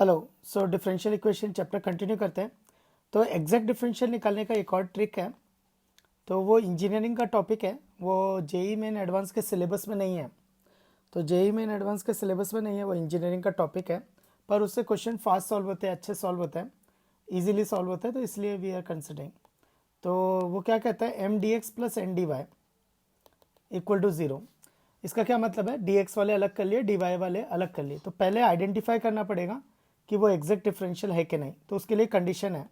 Hello. सो differential equation chapter continue करते हैं। तो एग्जैक्ट डिफरेंशियल निकालने का एक और ट्रिक है। तो वो इंजीनियरिंग का टॉपिक है, वो जेई मेन एडवांस के सिलेबस में नहीं है। तो जेई मेन एडवांस के सिलेबस में नहीं है, वो इंजीनियरिंग का टॉपिक है। पर उससे क्वेश्चन फास्ट सॉल्व होते हैं, अच्छे सॉल्व होते हैं, ईजिली सॉल्व होते हैं। तो इसलिए वी आर कंसिडरिंग। तो वो क्या कहता है, M D X plus N D Y equal to zero. इसका क्या मतलब है, डी एक्स वाले अलग कर लिए, डी वाई वाले अलग कर लिए। तो पहले आइडेंटिफाई करना पड़ेगा कि वो एग्जैक्ट डिफरेंशियल है कि नहीं। तो उसके लिए कंडीशन है।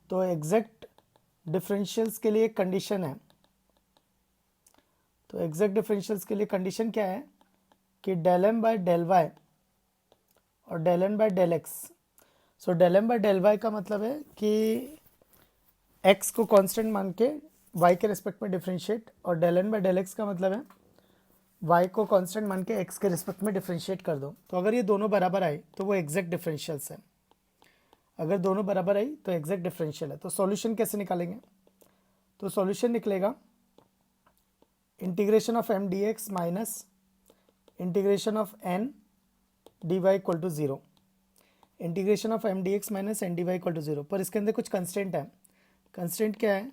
तो एग्जैक्ट डिफरेंशियल्स के लिए कंडीशन है। तो एग्जैक्ट डिफरेंशियल्स के लिए कंडीशन क्या है कि del M by del Y और del N by del X. So del M by del Y का मतलब है कि एक्स को कांस्टेंट मान के वाई के रिस्पेक्ट में डिफरेंशिएट, और del N by del X का मतलब है वाई को कांस्टेंट मान के एक्स के रिस्पेक्ट में डिफरेंशिएट कर दो। तो अगर ये दोनों बराबर आए तो वो एग्जैक्ट डिफरेंशियल्स है। अगर दोनों बराबर आई तो एग्जैक्ट डिफरेंशियल है। तो सॉल्यूशन कैसे निकालेंगे, तो सॉल्यूशन निकलेगा integration of M D X minus integration of N D Y equal to zero. Integration of M D X minus N D Y equal to zero. पर इसके अंदर कुछ कंस्टेंट है। कंस्टेंट क्या है,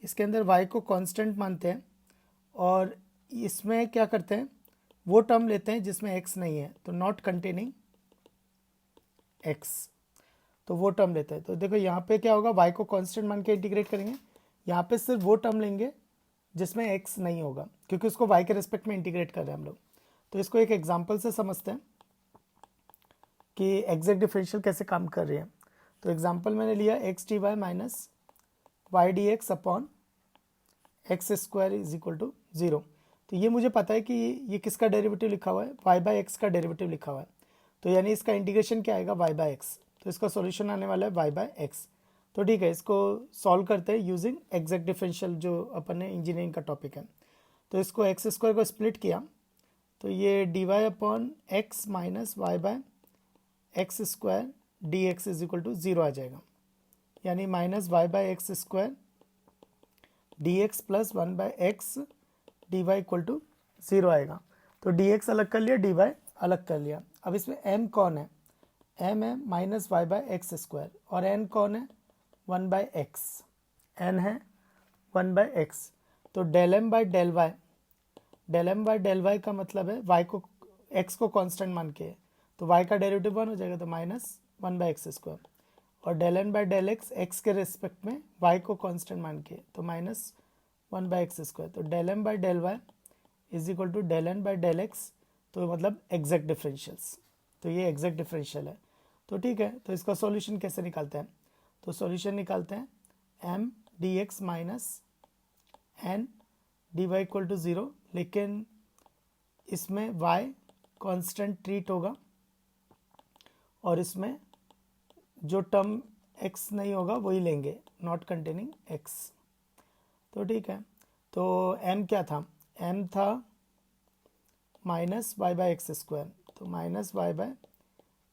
इसके अंदर वाई को कांस्टेंट मानते हैं, और इसमें क्या करते हैं, वो टर्म लेते हैं जिसमें एक्स नहीं है। तो नॉट कंटेनिंग एक्स, तो वो टर्म लेते हैं। तो देखो यहाँ पे क्या होगा, y को कांस्टेंट मान के इंटीग्रेट करेंगे। यहाँ पे सिर्फ वो टर्म लेंगे जिसमें x नहीं होगा, क्योंकि उसको y के रिस्पेक्ट में इंटीग्रेट कर रहे हैं हम लोग। तो इसको एक एग्जांपल से समझते हैं कि एग्जैक्ट डिफरेंशियल कैसे काम कर रही है। तो एग्जांपल मैंने लिया X D Y minus Y D X upon X square is equal to zero. तो ये मुझे पता है कि ये किसका डेरिवेटिव लिखा हुआ है, y बाई एक्स का डेरिवेटिव लिखा हुआ है। तो यानी इसका इंटीग्रेशन क्या आएगा, y बाई एक्स। तो इसका सॉल्यूशन आने वाला है y बाई एक्स। तो ठीक है, इसको सॉल्व करते हैं यूजिंग एग्जैक्ट डिफरेंशियल, जो अपन ने इंजीनियरिंग का टॉपिक है। तो इसको एक्स स्क्वायर को स्प्लिट किया, तो ये D Y upon X minus Y by X square D x is equal to zero आ जाएगा। यानी minus Y by X square D X plus one by X D Y equal to zero आएगा। तो D x अलग कर लिया, D Y अलग कर लिया। अब इसमें m कौन है, m है minus Y by X square, और n कौन है, वन बाई एक्स। n है वन बाई एक्स। तो del M by del Y, del M by del Y का मतलब है y को x को कांस्टेंट मान के, तो y का डेरिवेटिव वन हो जाएगा, तो minus one by X square. और del N by del X, X के रिस्पेक्ट में y को कांस्टेंट मान के, तो minus one by X square. तो del M by del Y is equal to del N by del X. तो मतलब एग्जैक्ट डिफरेंशियल्स। तो ये एग्जैक्ट डिफरेंशियल है। तो ठीक है, तो इसका सॉल्यूशन कैसे निकालते हैं, तो सॉल्यूशन निकालते हैं M D X minus N D Y equal to zero, लेकिन इसमें y कांस्टेंट ट्रीट होगा, और इसमें जो टर्म x नहीं होगा वही लेंगे, नॉट कंटेनिंग x। तो ठीक है, तो m क्या था, m था minus Y by X square. तो minus Y by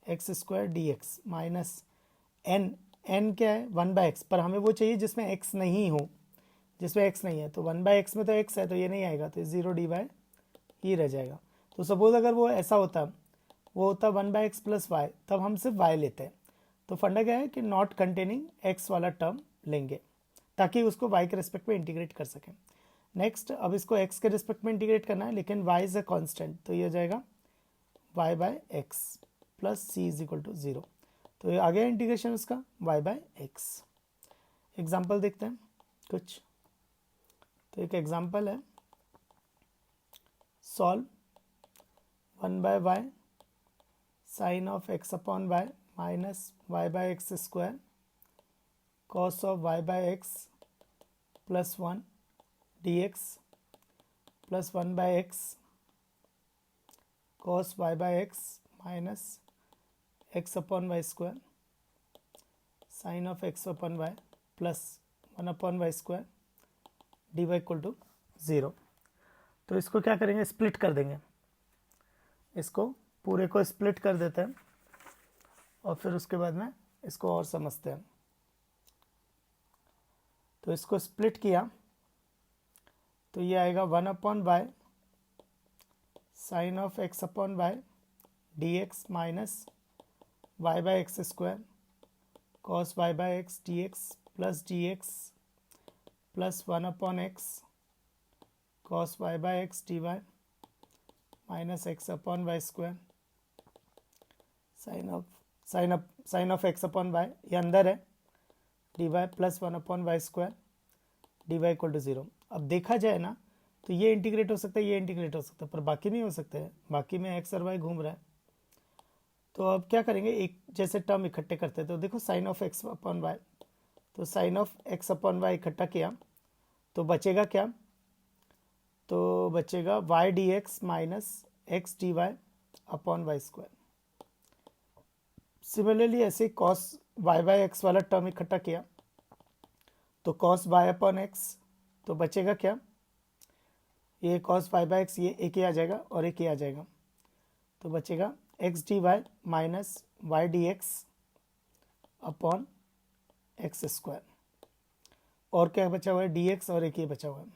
X square D X minus n क्या है, वन बाई एक्स। पर हमें वो चाहिए जिसमें x नहीं हो, जिसमें x नहीं है। तो वन बाई एक्स में तो x है, तो ये नहीं आएगा, तो ज़ीरो डी वाई ही रह जाएगा। तो सपोज अगर वो ऐसा होता, वो होता one by X plus Y, तब हम सिर्फ y लेते हैं। तो फंडा क्या है कि नॉट कंटेनिंग x वाला टर्म लेंगे, ताकि उसको y के रिस्पेक्ट में इंटीग्रेट कर सकें। नेक्स्ट, अब इसको x के रिस्पेक्ट में इंटीग्रेट करना है, लेकिन y इज अ कांस्टेंट। तो ये हो जाएगा y by X plus C is equal to zero. तो ये आ गया इंटीग्रेशन उसका y बाय एक्स। एग्जाम्पल देखते हैं कुछ। तो एक एग्जाम्पल है, solve one by Y sine of X upon Y minus Y by X square cos of Y by X plus one D X plus one by X cos Y by X minus X upon Y square sine of X upon Y plus one upon Y square D Y equal to zero. तो इसको क्या करेंगे, split कर देंगे। इसको पूरे को split कर देते हैं, और फिर उसके बाद में इसको और समझते हैं। तो इसको स्प्लिट किया, तो ये आएगा one upon Y sine of X upon Y D X minus y by X square cos y by X D X plus 1 upon X cos y by X D Y minus X upon Y square sine of X upon Y, ये अंदर है, D Y plus 1 upon Y square D Y equal to 0। अब देखा जाए ना तो ये integrate हो सकता है, ये इंटीग्रेट हो सकता है, पर बाकी नहीं हो सकते हैं, बाकी में एक्स और वाई घूम रहा है। तो अब क्या करेंगे, एक जैसे टर्म इकट्ठे करते हैं। तो देखो sine of X upon Y, तो sine of X upon Y इकट्ठा किया तो बचेगा क्या, तो बचेगा Y D X minus X D Y upon Y square. Similarly ऐसे कॉस वाई बाय एक्स वाला टर्म इकट्ठा किया तो कॉस वाई अपॉन एक्स, तो बचेगा क्या, ये कॉस वाई बाय एक्स, ये एक ही आ जाएगा और एक ही आ जाएगा, तो बचेगा X D Y minus Y D X upon X square. और क्या बचा हुआ है, डी एक्स और एक ही बचा हुआ है।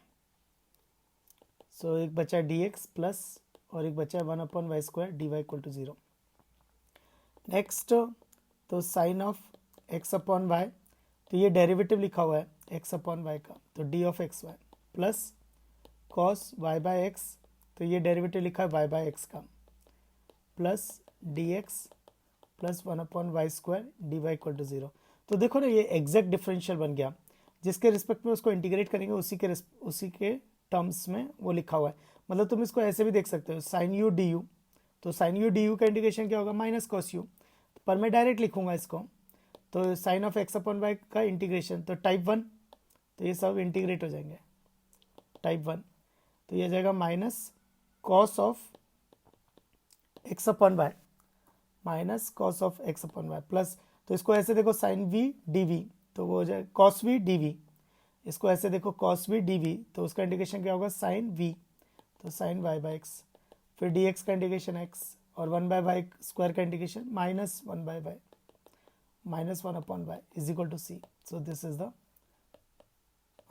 सो एक बचा डी एक्स प्लस और एक बचा 1 upon Y square D Y equal to 0। Next तो sine of X upon Y, तो ये डेरिवेटिव लिखा हुआ है एक्स अपॉन वाई का, तो D of X Y plus cos Y by X, तो ये डेरिवेटिव लिखा है वाई बाय एक्स का, plus D X plus 1 upon Y square D Y equal to 0। तो देखो ना ये एग्जैक्ट डिफरेंशियल बन गया, जिसके रिस्पेक्ट में उसको इंटीग्रेट करेंगे उसी के टर्म्स में वो लिखा हुआ है। मतलब तुम इसको ऐसे भी देख सकते हो, साइन यू डी यू, तो साइन यू डी यू का इंटीग्रेशन क्या होगा, माइनस कॉस यू, पर मैं डायरेक्ट लिखूंगा इसको, तो sine of X upon Y का इंटीग्रेशन, तो टाइप 1, तो ये सब इंटीग्रेट हो जाएंगे टाइप 1, तो ये जाएगा minus cos of X upon Y minus cos of X upon Y plus, तो इसको ऐसे देखो साइन वी डी वी, तो वो हो जाए कॉस वी डी वी, इसको ऐसे देखो कॉस वी डी वी, तो उसका इंटीग्रेशन क्या होगा साइन वी, तो साइन वाई बाई एक्स, फिर डी एक्स का इंटीग्रेशन एक्स और 1 बाय वाई स्क्वायर का integration minus 1 by Y minus 1 upon Y is equal to C. So this is the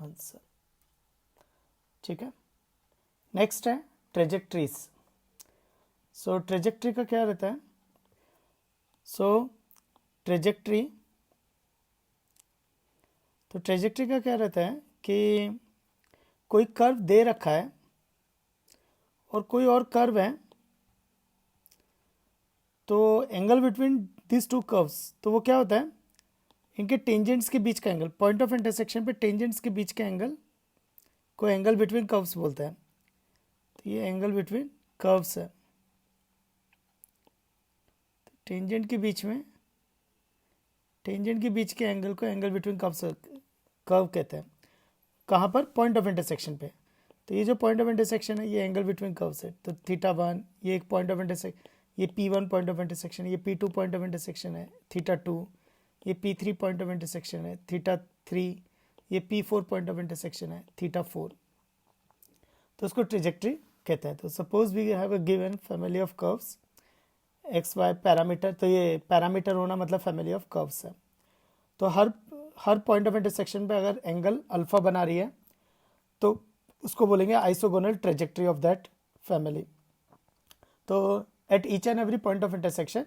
answer. ठीक है, नेक्स्ट है ट्रेजेक्ट्रीज। सो trajectory का क्या रहता है, सो ट्रेजेक्ट्री का क्या रहता है कि कोई कर्व दे रखा है और कोई और कर्व है, तो angle between this to curves, तो वो क्या होता है, इनके टेंजेंट्स के बीच का एंगल, पॉइंट ऑफ इंटरसेक्शन पे टेंजेंट्स के बीच का एंगल को एंगल बिटवीन कर्व्स बोलते हैं। तो ये एंगल बिटवीन कर्व्स है, टेंजेंट के बीच के एंगल को एंगल बिटवीन कर्व कहते हैं। कहाँ पर, पॉइंट ऑफ इंटरसेक्शन पे। तो ये जो पॉइंट ऑफ इंटरसेक्शन है ये एंगल बिटवीन कर्व्स है, तो θ1 ये एक पॉइंट ऑफ इंटरसेक्शन, ये P1 पॉइंट ऑफ इंटरसेक्शन, ये P2 पॉइंट ऑफ इंटरसेक्शन है, θ2 ये P3 पॉइंट ऑफ इंटरसेक्शन है, θ3 ये P4 पॉइंट ऑफ इंटरसेक्शन है, θ4, तो उसको ट्रेजेक्ट्री कहते हैं। तो suppose we have a given family of curves X Y parameter, तो ये पैरामीटर होना मतलब फैमिली ऑफ कर्व्स है। तो हर पॉइंट ऑफ इंटरसेक्शन पे अगर एंगल अल्फा बना रही है तो उसको बोलेंगे isogonal trajectory of that family. तो at each and every point of intersection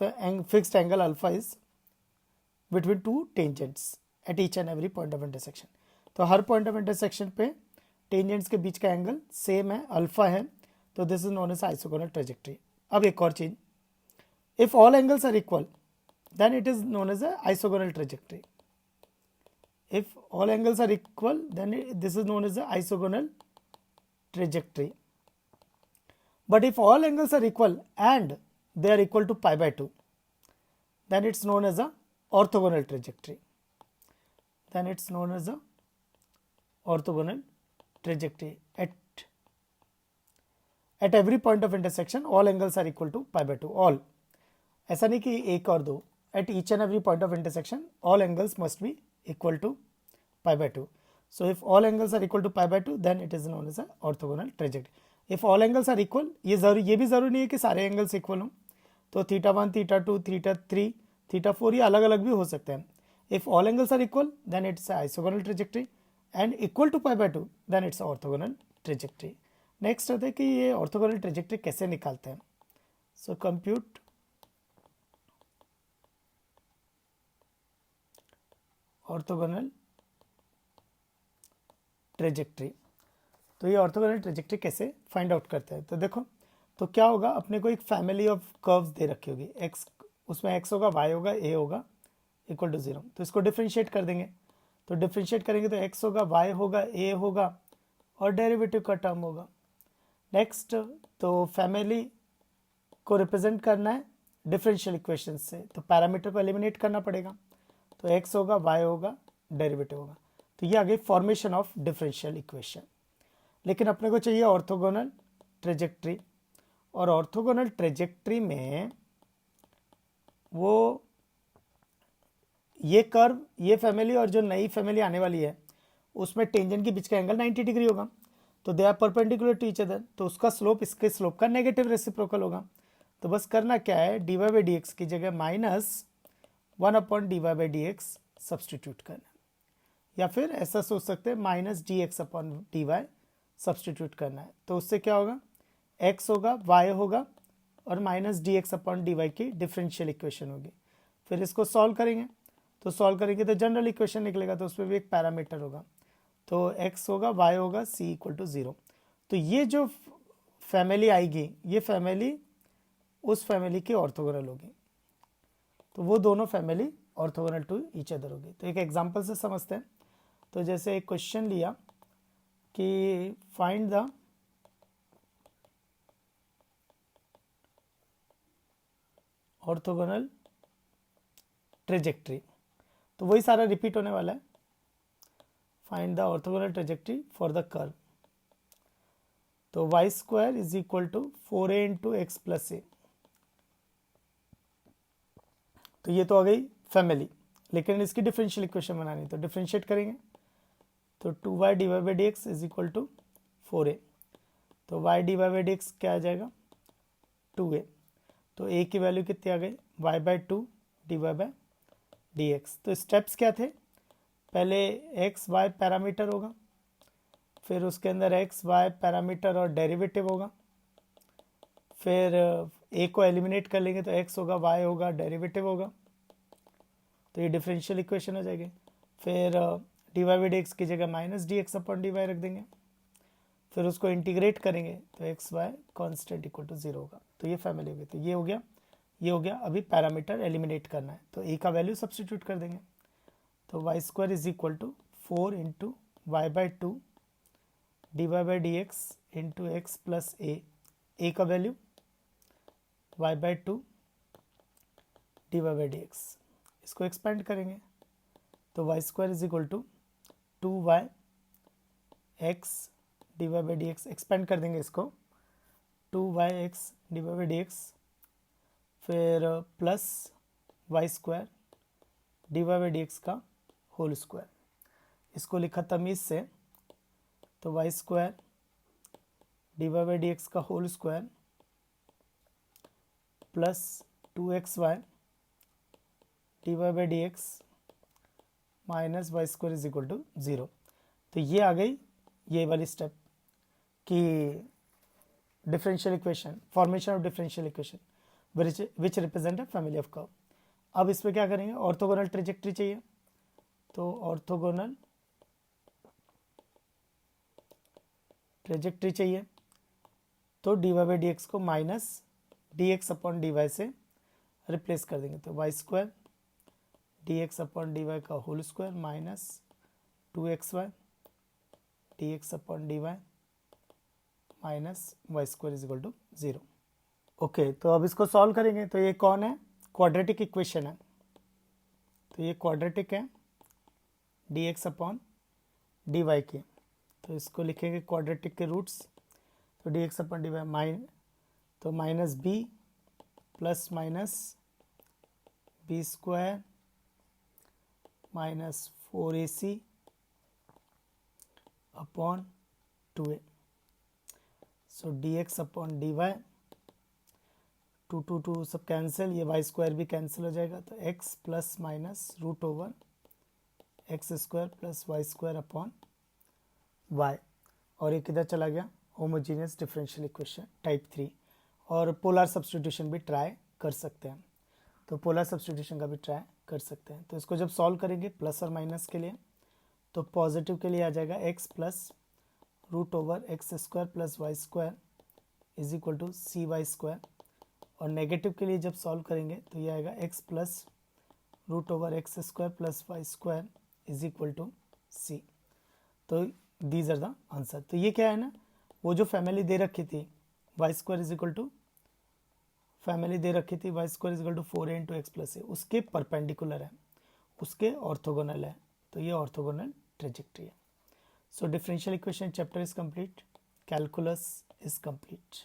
the fixed angle alpha is between two tangents at each and every point of intersection। तो हर पॉइंट ऑफ इंटरसेक्शन पे टेंजेंट्स के बीच का angle same है, alpha है, तो this is known as isogonal trajectory. अब एक और चीज, if all angles are equal then it is known as isogonal trajectory. if all angles are equal then this is known as a isogonal trajectory, but if all angles are equal and they are equal to pi by 2 then it's known as a orthogonal trajectory, at every point of intersection all angles are equal to pi by 2, all, ऐसा नहीं कि एक और दो, at each and every point of intersection all angles must be equal to pi by 2. So if all angles are equal to pi by 2 then it is known as a orthogonal trajectory. If all angles are equal, ये भी जरूरी नहीं है कि सारे angles equal हों, तो θ1 θ2 θ3 θ4 ये अलग अलग भी हो सकते हैं। If all angles are equal then it's a isogonal trajectory and equal to pi by 2 then it's a orthogonal trajectory. Next होता है कि ये orthogonal trajectory कैसे निकालते हैं। So compute orthogonal trajectory. तो ये ऑर्थोगोनल ट्रेजेक्ट्री कैसे फाइंड आउट करते हैं, तो देखो, तो क्या होगा, अपने को एक फैमिली ऑफ कर्व्स दे रखी होगी, एक्स, उसमें एक्स होगा, वाई होगा, ए होगा, इक्वल टू 0। तो इसको डिफ्रेंशिएट कर देंगे, तो डिफ्रेंशिएट करेंगे तो एक्स होगा, वाई होगा, ए होगा और डेरिवेटिव का टर्म होगा। नेक्स्ट, तो फैमिली को रिप्रेजेंट करना है डिफरेंशियल इक्वेशन से, तो पैरामीटर को एलिमिनेट करना पड़ेगा, तो एक्स होगा, वाई होगा, डेरिवेटिव होगा। तो ये आ गई फॉर्मेशन ऑफ डिफरेंशियल इक्वेशन। लेकिन अपने को चाहिए ऑर्थोगोनल ट्रेजेक्ट्री, और ऑर्थोगोनल ट्रेजेक्ट्री में वो ये कर्व, ये फैमिली और जो नई फैमिली आने वाली है उसमें टेंजेंट के बीच का एंगल 90 डिग्री होगा, तो they are perpendicular to each other, तो उसका स्लोप इसके स्लोप का नेगेटिव रेसिप्रोकल होगा। तो बस करना क्या है, D Y by D x की जगह -1/dy/dx सब्सटीट्यूट करना, या फिर ऐसा सोच सकते हैं -dx/dy सब्सटीट्यूट करना है। तो उससे क्या होगा, x होगा, y होगा और -dx/dy की डिफरेंशियल इक्वेशन होगी। फिर इसको सॉल्व करेंगे, तो सॉल्व करेंगे तो जनरल इक्वेशन निकलेगा, तो उसमें भी एक पैरामीटर होगा, तो x होगा, y होगा, c इक्वल टू 0। तो ये जो फैमिली आएगी, ये फैमिली उस फैमिली की ऑर्थोगोनल होगी, तो वो दोनों family orthogonal to each other होगी। तो एक एग्जांपल से समझते हैं। तो जैसे एक क्वेश्चन लिया कि फाइंड द ऑर्थोगोनल ट्रेजेक्ट्री, तो वही सारा रिपीट होने वाला है। Find the orthogonal trajectory for the curve, तो y square is equal to 4a into X plus A. तो ये तो आ गई फैमिली, लेकिन इसकी डिफरेंशियल इक्वेशन बनानी, तो डिफरेंशिएट करेंगे, तो 2y divide by D x is equal to 4a, तो y divide by D x क्या आ जाएगा, 2a। तो a की वैल्यू कितनी आ गई, y by 2 divide by D x. तो स्टेप्स क्या थे, पहले x y पैरामीटर होगा, फिर उसके अंदर x y पैरामीटर और डेरिवेटिव होगा, फिर a को एलिमिनेट कर लेंगे तो x होगा, y होगा, डेरिवेटिव होगा, तो ये डिफरेंशियल इक्वेशन हो जाएगी। फिर d Y by D x की जगह -dx/dy रख देंगे, फिर उसको इंटीग्रेट करेंगे तो x y constant equal to 0 होगा। तो ये फैमिली होगी, तो ये हो गया, ये हो गया। अभी पैरामीटर एलिमिनेट करना है, तो a का वैल्यू सब्सटीट्यूट कर देंगे, तो y square is equal to 4 into Y by 2 D Y by D X into X plus A का value y by 2 D Y by D X. इसको एक्सपेंड करेंगे तो y square is equal to 2y X D Y by D X, expand कर देंगे इसको, 2y X D Y by D X, फिर plus y square D Y by D X का whole square. इसको लिखा तमीज़ से, तो y square D Y by D X का whole square plus 2xy D Y by D X minus Y square is equal to 0। तो ये आ गई ये वाली स्टेप कि differential equation, formation of differential equation which represent a family of curve. अब इसमें क्या करेंगे, ऑर्थोगोनल ट्रेजेक्ट्री चाहिए, तो ऑर्थोगोनल ट्रेजेक्ट्री चाहिए, तो D Y by D X को minus D X upon D Y से रिप्लेस कर देंगे, तो Y square D X upon D Y का whole square minus 2xy D X upon D Y minus Y square is equal to 0। Okay, तो अब इसको solve करेंगे, तो ये कौन है, क्वाड्रेटिक इक्वेशन है, तो ये क्वाड्रेटिक है D X upon D Y की, तो इसको लिखेंगे क्वाड्रेटिक के रूट्स, तो D X upon D Y तो minus B plus minus B square minus 4ac upon 2a, so D X upon D Y 2 सब कैंसिल, ये वाई स्क्वायर भी कैंसिल हो जाएगा, तो x plus minus root over x square plus Y square upon y, और ये किधर चला गया, होमोजीनियस डिफरेंशियल इक्वेशन टाइप 3। और पोलर सब्स्टिट्यूशन भी ट्राई कर सकते हैं, तो पोलर सब्स्टिट्यूशन का भी ट्राई कर सकते हैं। तो इसको जब सॉल्व करेंगे प्लस और माइनस के लिए, तो पॉजिटिव के लिए आ जाएगा x plus root over x square plus Y square is equal to C Y square, और नेगेटिव के लिए जब सॉल्व करेंगे तो ये आएगा x plus root over x square plus Y square is equal to C. तो दीज आर द आंसर। तो ये क्या है ना, वो जो फैमिली दे रखी थी Y square is equal to, family दे रखी थी Y square is equal to 4a into X plus A, उसके परपेंडिकुलर है, उसके ऑर्थोगोनल है, तो ये ऑर्थोगोनल ट्रेजेक्ट्री है। So differential equation chapter is complete, calculus is complete.